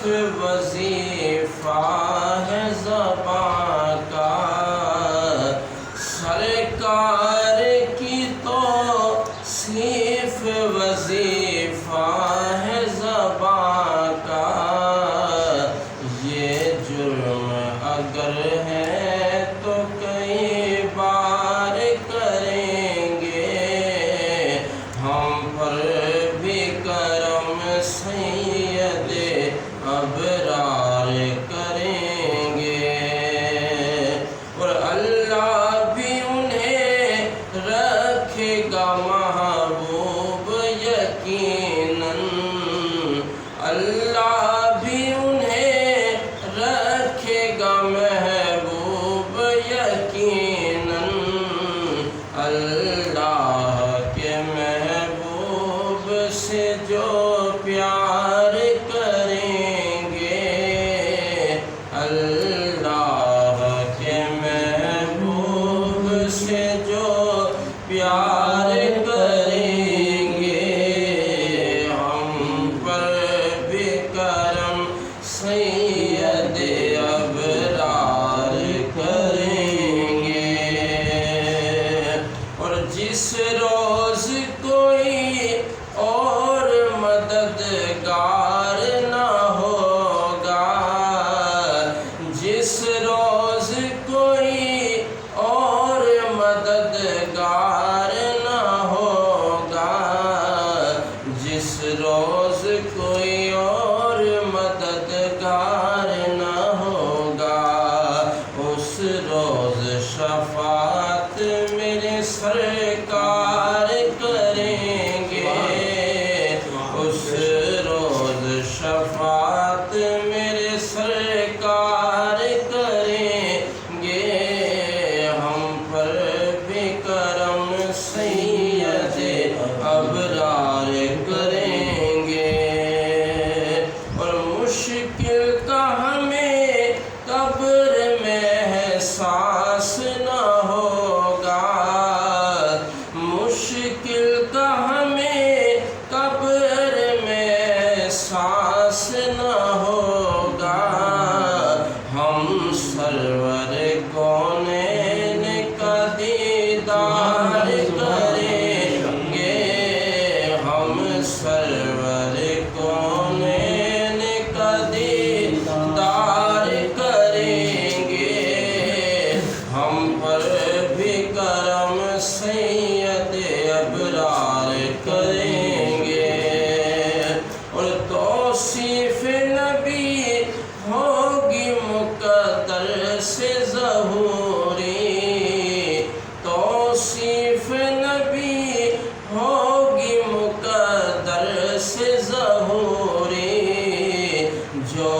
وظیفہ ہے زباں کا، سرکار کی توصیف وظیفہ ہے زباں کا، یہ جرم اگر ہے تو کئی بار کریں گے، ہم پر بھی کرم سید ابرار کریں گے، اور اللہ بھی انہیں رکھے گا محبوب یقیناً، اللہ بھی انہیں رکھے گا محبوب یقیناً، اللہ کے محبوب سے جو پیار کریں گے، اللہ کے محبوب سے جو پیار کریں گے، ہم پر بھی کرم سید ابرار کریں گے، اور جس روز کوئی اور مددگار نہ ہوگا، جس روز کوئی اور مددگار نہ ہوگا، جس روز کوئی اور مددگار نہ ہوگا، اس روز شفاعت میرے سرکار کریں گے، اس روز شفاعت میرے سرکار کریں گے، ہم پر بھی کرم سید ابرار کریں گے، اور مشکل کا ہمیں قبر میں احساس نہ ہوگا، مشکل کا ہمیں قبر میں احساس نہ ہوگا، ہم سرور کونین کا دیدار کریں گے، ہم سرور کونین کا دیدار کریں گے، ہم پر بھی کرم سید ابرار کریں گے، اور توصیف نبی ہوگی مقدر سے ظہوری، توصیف نبی ہوگی مقدر سے ظہوری، جو